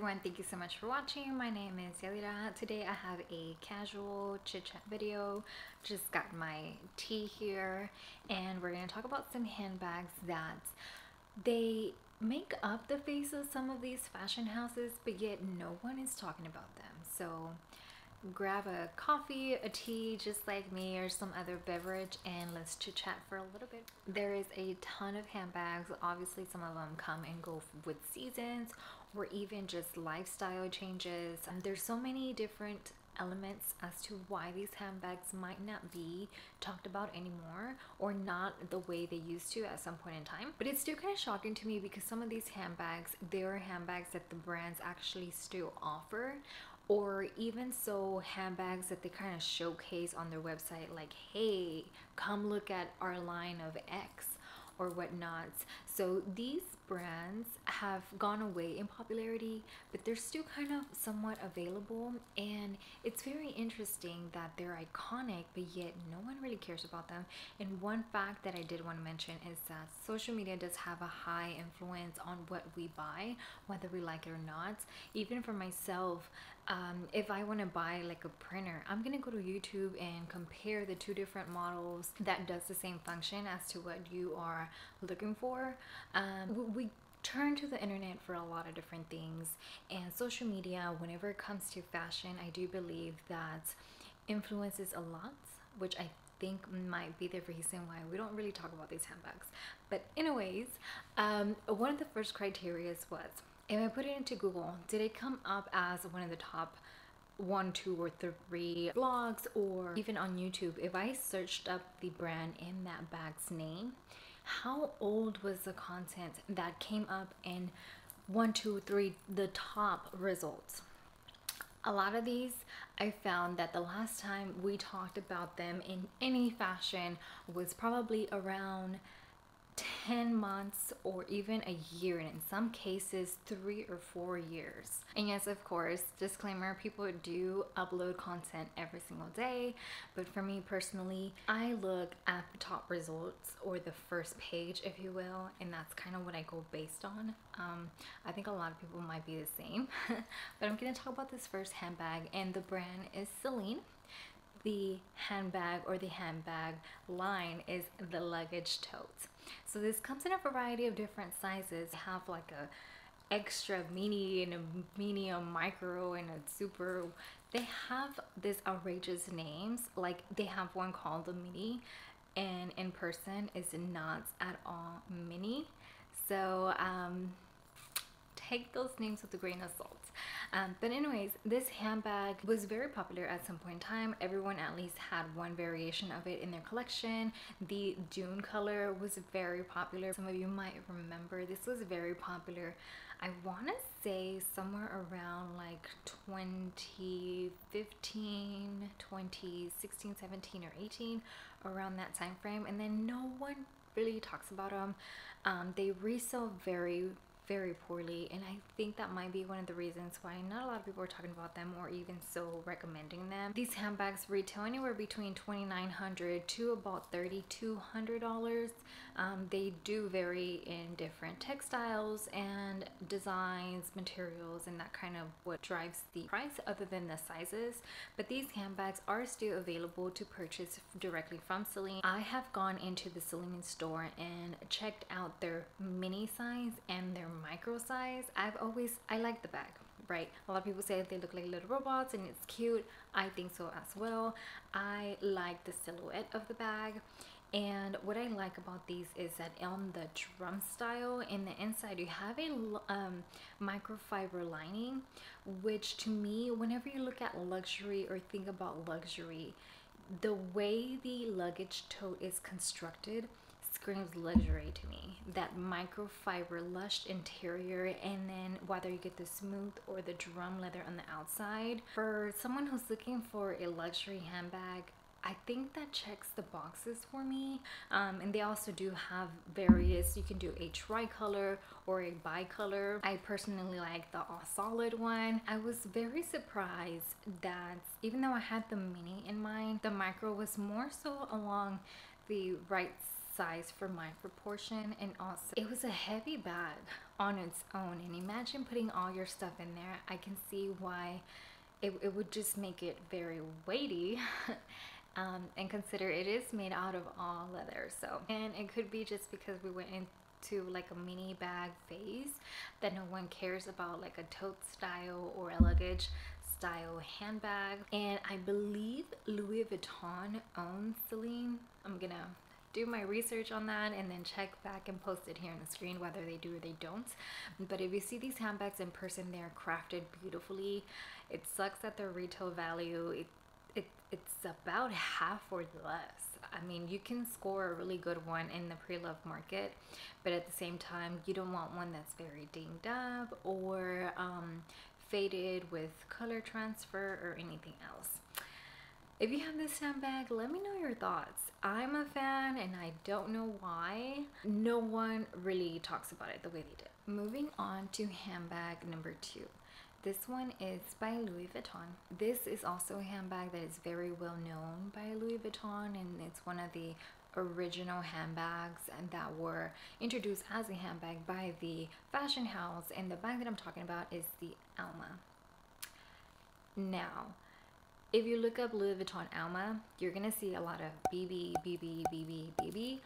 everyone, thank you so much for watching. My name is Celine. Today I have a casual chit chat video. Just got my tea here and we're going to talk about some handbags that they make up the face of some of these fashion houses, but yet no one is talking about them. So grab a coffee, a tea just like me, or some other beverage, and let's chit chat for a little bit. There is a ton of handbags. Obviously some of them come and go with seasons or even just lifestyle changes. There's so many different elements as to why these handbags might not be talked about anymore, or not the way they used to at some point in time. But it's still kind of shocking to me because some of these handbags, they are handbags that the brands actually still offer, or even so handbags that they kind of showcase on their website, like, hey, come look at our line of X or whatnot. So these brands have gone away in popularity, but they're still kind of somewhat available, and it's very interesting that they're iconic, but yet no one really cares about them. And one fact that I did want to mention is that social media does have a high influence on what we buy, whether we like it or not. Even for myself, if I want to buy like a printer, I'm gonna go to YouTube and compare the two different models that does the same function as to what you are looking for. We turn to the internet for a lot of different things, and social media, whenever it comes to fashion, I do believe that influences a lot, which I think might be the reason why we don't really talk about these handbags. But anyways, one of the first criteria was, if I put it into Google, did it come up as one of the top 1, 2, or 3 blogs, or even on YouTube? If I searched up the brand and that bag's name, how old was the content that came up in 1, 2, 3, the top results? A lot of these, I found that the last time we talked about them in any fashion was probably around 10 months or even a year, and in some cases 3 or 4 years. And yes, of course, disclaimer, people do upload content every single day, but for me personally, I look at the top results, or the first page if you will, and that's kind of what I go based on. I think a lot of people might be the same. But I'm going to talk about this first handbag, and the brand is Celine. The handbag, or the handbag line, is the luggage tote. So this comes in a variety of different sizes. They have like a extra mini and a medium, micro, and a super. They have this outrageous names. Like, they have one called the mini, and in person is not at all mini. So take those names with a grain of salt. But anyways, this handbag was very popular at some point in time. Everyone at least had one variation of it in their collection. The Dune color was very popular. Some of you might remember this was very popular. I want to say somewhere around like 2015, 2016, 17, or 18, around that time frame. And then no one really talks about them. They resell very poorly, and I think that might be one of the reasons why not a lot of people are talking about them, or even so recommending them. These handbags retail anywhere between $2,900 to about $3,200. They do vary in different textiles and designs, materials, and that kind of what drives the price, other than the sizes. But these handbags are still available to purchase directly from Celine. I have gone into the Celine store and checked out their mini size and their micro size. I like the bag, right? A lot of people say they look like little robots and it's cute. I think so as well. I like the silhouette of the bag. And what I like about these is that on the drum style, in the inside you have a microfiber lining, which to me, whenever you look at luxury or think about luxury, the way the luggage tote is constructed screams luxury to me. That microfiber lush interior, and then whether you get the smooth or the drum leather on the outside. For someone who's looking for a luxury handbag, I think that checks the boxes for me. And they also do have various, you can do a tricolor or a bicolor. I personally like the all solid one. I was very surprised that even though I had the mini in mind, the micro was more so along the right size for my proportion, and also it was a heavy bag on its own. And imagine putting all your stuff in there. I can see why it would just make it very weighty. And consider it is made out of all leather, so, and it could be just because we went into like a mini bag phase that no one cares about like a tote style or a luggage style handbag. And I believe Louis Vuitton owns Celine. I'm gonna do my research on that and then check back and post it here on the screen whether they do or they don't. But if you see these handbags in person, they're crafted beautifully. It sucks that their retail value, it's about half or less. I mean, you can score a really good one in the pre-love market, but at the same time, you don't want one that's very dinged up or faded with color transfer or anything else. If you have this handbag, let me know your thoughts. I'm a fan and I don't know why no one really talks about it the way they did. Moving on to handbag number 2. This one is by Louis Vuitton. This is also a handbag that is very well known by Louis Vuitton, and it's one of the original handbags that were introduced as a handbag by the fashion house. And the bag that I'm talking about is the Alma. Now, if you look up Louis Vuitton Alma, you're gonna see a lot of BB, BB, BB, BB.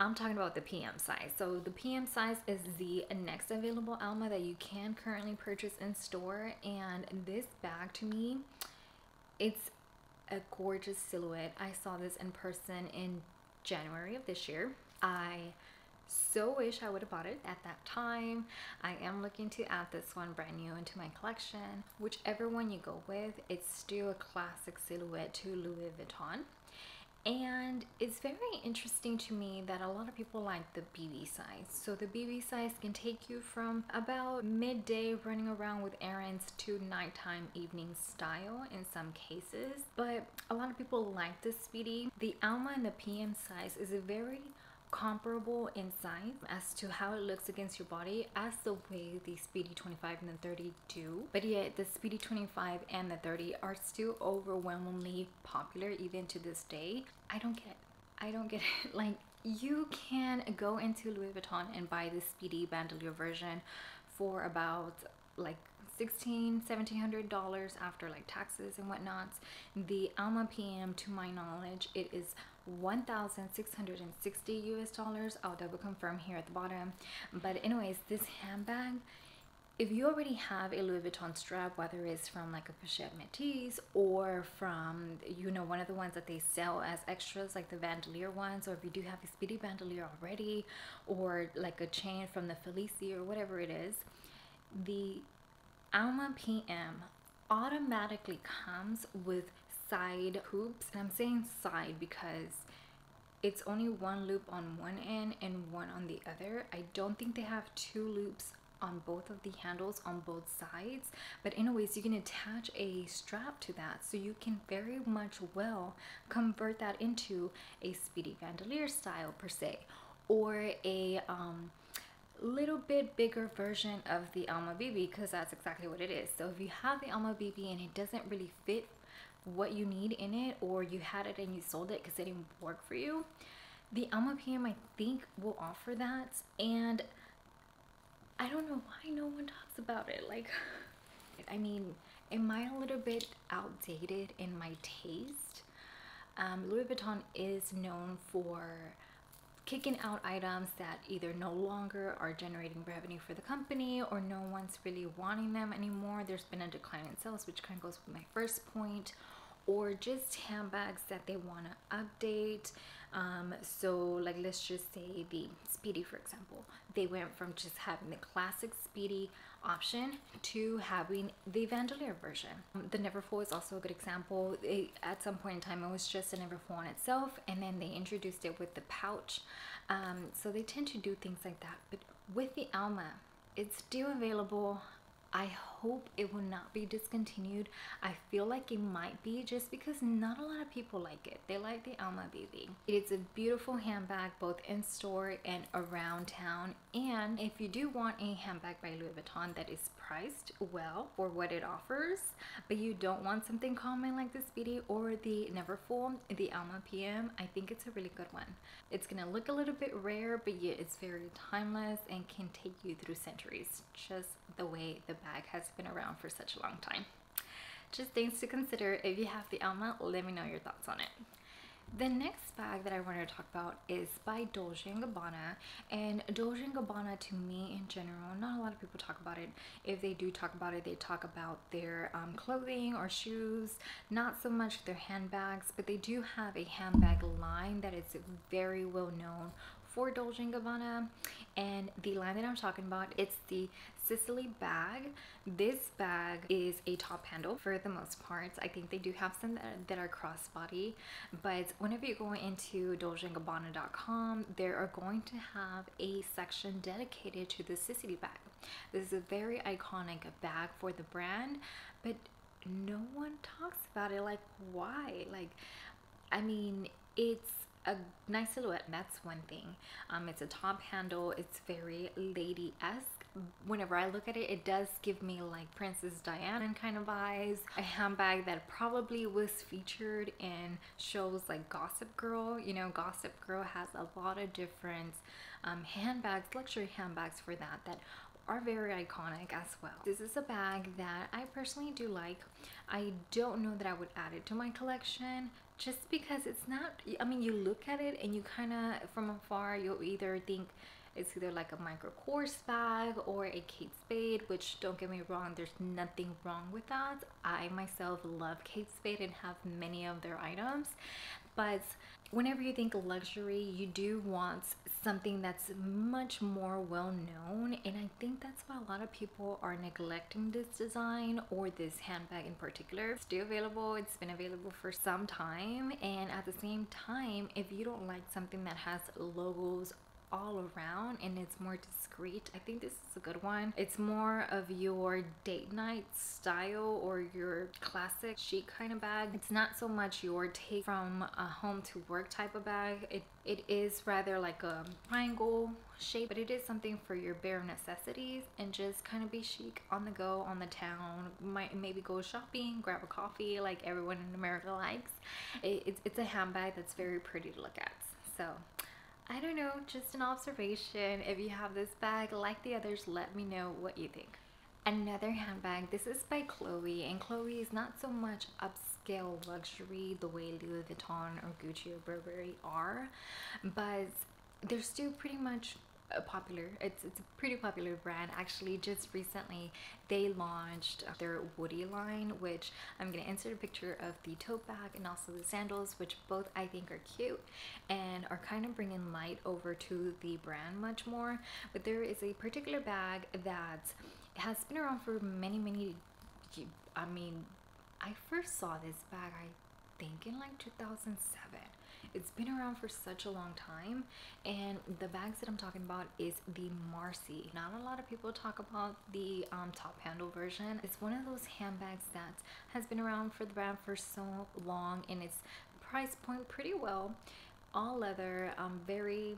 I'm talking about the PM size. So the PM size is the next available Alma that you can currently purchase in store. And this bag, to me, it's a gorgeous silhouette. I saw this in person in January of this year. I so wish I would have bought it at that time. I am looking to add this one brand new into my collection. Whichever one you go with, it's still a classic silhouette to Louis Vuitton. And it's very interesting to me that a lot of people like the BB size. So the BB size can take you from about midday running around with errands to nighttime evening style in some cases. But a lot of people like the Speedy. The Alma and the PM size is a very comparable in size as to how it looks against your body as the way the Speedy 25 and the 30 do, but yet the Speedy 25 and the 30 are still overwhelmingly popular even to this day. I don't get it. Like, you can go into Louis Vuitton and buy the Speedy bandolier version for about like $1,600-$1,700 after like taxes and whatnot. The Alma PM, to my knowledge, it is $1,660 US. I'll double confirm here at the bottom. But anyways, this handbag, if you already have a Louis Vuitton strap, whether it's from like a Pochette Métis or from, you know, one of the ones that they sell as extras like the bandolier ones, or if you do have a Speedy bandolier already, or like a chain from the Felici or whatever it is, the Alma PM automatically comes with side hoops. And I'm saying side because it's only one loop on one end and one on the other. I don't think they have two loops on both of the handles on both sides, but anyways, you can attach a strap to that, so you can very much well convert that into a Speedy bandolier style per se, or a little bit bigger version of the Alma BB, because that's exactly what it is. So if you have the Alma BB and it doesn't really fit what you need in it, or you had it and you sold it because it didn't work for you, the Alma PM, I think, will offer that. And I don't know why no one talks about it. Like, I mean, am I a little bit outdated in my taste? Louis Vuitton is known for kicking out items that either no longer are generating revenue for the company, or no one's really wanting them anymore. There's been a decline in sales, which kind of goes with my first point, or just handbags that they want to update. So like, let's just say the Speedy, for example, they went from just having the classic Speedy option to having the bandolier version. The Neverfull is also a good example. At some point in time, it was just a Neverfull on itself, and then they introduced it with the pouch. So they tend to do things like that. But with the Alma, it's still available. I hope it will not be discontinued. I feel like it might be, just because not a lot of people like it. They like the Alma BB. It's a beautiful handbag both in store and around town. And if you do want a handbag by Louis Vuitton that is priced well for what it offers, but you don't want something common like this BD or the Neverfull, the Alma PM, I think it's a really good one. It's gonna look a little bit rare, but yet it's very timeless and can take you through centuries, just the way the bag has been around for such a long time. Just things to consider. If you have the Alma, let me know your thoughts on it. The next bag that I wanted to talk about is by Dolce Gabbana. And Dolce Gabbana, to me in general, not a lot of people talk about it. If they do talk about it, they talk about their clothing or shoes, not so much their handbags, but they do have a handbag line that is very well known for Dolce Gabbana. And the line that I'm talking about, it's the Sicily bag. This bag is a top handle for the most part. I think they do have some that are crossbody, but whenever you go into dolcegabbana.com, they are going to have a section dedicated to the Sicily bag. This is a very iconic bag for the brand, but no one talks about it. Like, why? Like, I mean, it's a nice silhouette, that's one thing. It's a top handle, it's very lady-esque. Whenever I look at it, it does give me like Princess Diana kind of vibes. A handbag that probably was featured in shows like Gossip Girl. You know, Gossip Girl has a lot of different handbags, luxury handbags for that are very iconic as well. This is a bag that I personally do like. I don't know that I would add it to my collection, just because it's not, I mean, you look at it and you kind of, from afar, you'll either think it's either like a Michael Kors bag or a Kate Spade, which, don't get me wrong, there's nothing wrong with that. I myself love Kate Spade and have many of their items, but whenever you think luxury, you do want something that's much more well known, and I think that's why a lot of people are neglecting this design or this handbag in particular. It's still available, it's been available for some time, and at the same time, if you don't like something that has logos all around and it's more discreet, I think this is a good one. It's more of your date night style or your classic chic kind of bag. It's not so much your take from a home to work type of bag. It is rather like a triangle shape, but it is something for your bare necessities and just kind of be chic on the go, on the town. Might maybe go shopping, grab a coffee like everyone in America likes. It's a handbag that's very pretty to look at. So I don't know, just an observation. If you have this bag like the others, let me know what you think. Another handbag, this is by Chloe, and Chloe is not so much upscale luxury the way Louis Vuitton or Gucci or Burberry are, but they're still pretty much popular. It's a pretty popular brand. Actually, just recently they launched their Woody line, which I'm gonna insert a picture of the tote bag and also the sandals, which both I think are cute and are kind of bringing light over to the brand much more. But there is a particular bag that has been around for many, I mean, I first saw this bag I think in like 2007. It's been around for such a long time, and the bags that I'm talking about is the Marcie. Not a lot of people talk about the top handle version. It's one of those handbags that has been around for the brand for so long, and it's price point pretty well. All leather, very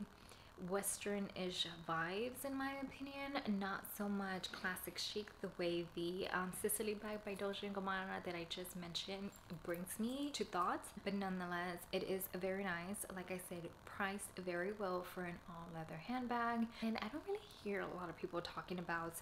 Western-ish vibes in my opinion, not so much classic chic the way the Sicily bag by Dolce Gabbana that I just mentioned brings me to thoughts, but nonetheless it is very nice. Like I said, priced very well for an all leather handbag, and I don't really hear a lot of people talking about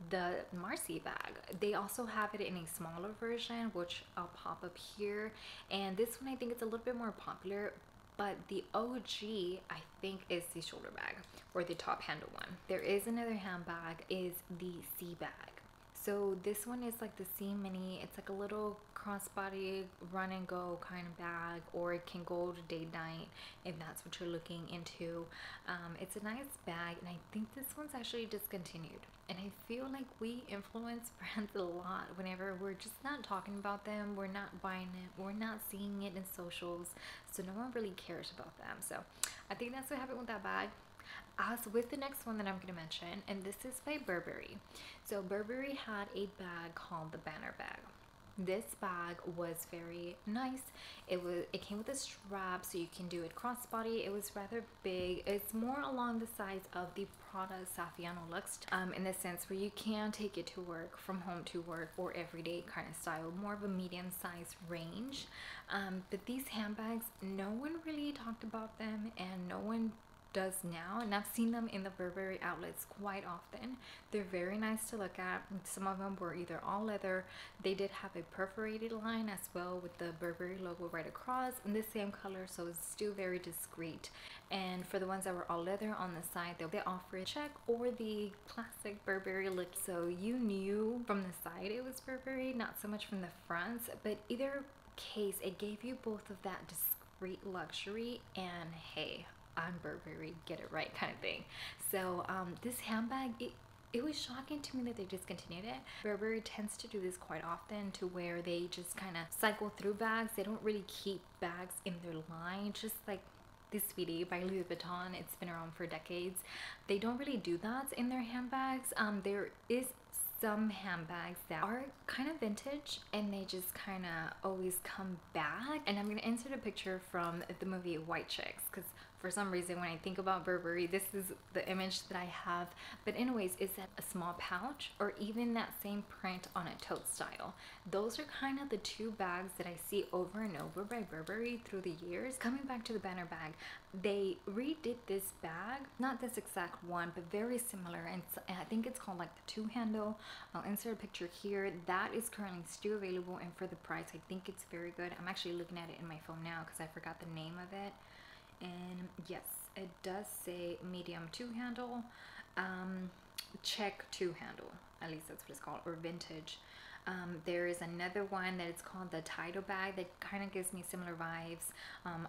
the Marcie bag. They also have it in a smaller version, which I'll pop up here, and this one I think it's a little bit more popular. But the OG, I think, is the shoulder bag or the top handle one. There is another handbag, is the C bag. So this one is like the C Mini. It's like a little crossbody run and go kind of bag, or it can go to date night if that's what you're looking into. It's a nice bag, and I think this one's actually discontinued. And I feel like we influence brands a lot whenever we're just not talking about them, we're not buying it, we're not seeing it in socials, so no one really cares about them. So I think that's what happened with that bag. I as with the next one that I'm going to mention, and this is by Burberry. So Burberry had a bag called the Banner bag. This bag was very nice. It came with a strap, so you can do it crossbody. It was rather big. It's more along the size of the Prada Saffiano Luxe, in the sense where you can take it to work, from home to work, or everyday kind of style, more of a medium-sized range. But these handbags, no one really talked about them, and no one does now, and I've seen them in the Burberry outlets quite often. They're very nice to look at. Some of them were either all leather. They did have a perforated line as well with the Burberry logo right across in the same color, so it's still very discreet. And for the ones that were all leather on the side, they offer a check or the classic Burberry look, so you knew from the side it was Burberry, not so much from the front. But either case, it gave you both of that discreet luxury and, hey, I'm Burberry, get it right kind of thing. So this handbag, it was shocking to me that they discontinued it. Burberry tends to do this quite often, to where they just kind of cycle through bags. They don't really keep bags in their line, just like this Sweetie by Louis Vuitton. It's been around for decades. They don't really do that in their handbags. There is some handbags that are kind of vintage, and they just kind of always come back. And I'm going to insert a picture from the movie White Chicks, because for some reason when I think about Burberry, this is the image that I have. But anyways, is that a small pouch, or even that same print on a tote style? Those are kind of the two bags that I see over and over by Burberry through the years. Coming back to the Banner bag, they redid this bag, not this exact one, but very similar, and I think it's called like the two handle. I'll insert a picture here. That is currently still available, and for the price, I think it's very good. I'm actually looking at it in my phone now because I forgot the name of it. And yes, it does say medium two handle, check two handle, at least that's what it's called, or vintage. There is another one that it's called the Title bag that kind of gives me similar vibes.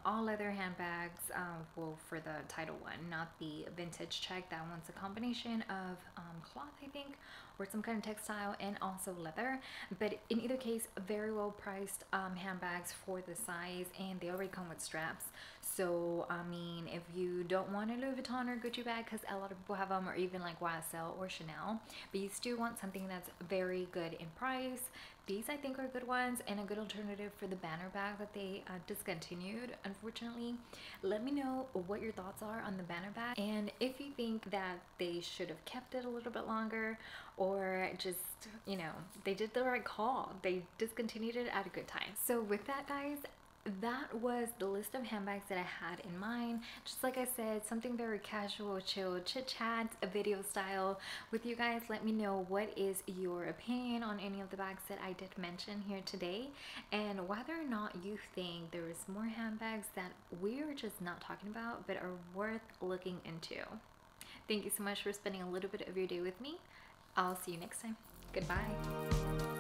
All leather handbags, well, for the Title one, not the vintage check. That one's a combination of cloth, I think, or some kind of textile, and also leather. But in either case, very well priced handbags for the size, and they already come with straps. So I mean, if you don't want a Louis Vuitton or Gucci bag, because a lot of people have them, or even like YSL or Chanel, but you still want something that's very good in price, these I think are good ones, and a good alternative for the Banner bag that they discontinued, unfortunately. Let me know what your thoughts are on the Banner bag, and if you think that they should have kept it a little bit longer, or just, you know, they did the right call. They discontinued it at a good time. So with that, guys, that was the list of handbags that I had in mind. Just like I said, something very casual, chill, chit chat, a video style with you guys. Let me know what is your opinion on any of the bags that I did mention here today, and whether or not you think there is more handbags that we're just not talking about but are worth looking into. Thank you so much for spending a little bit of your day with me. I'll see you next time. Goodbye.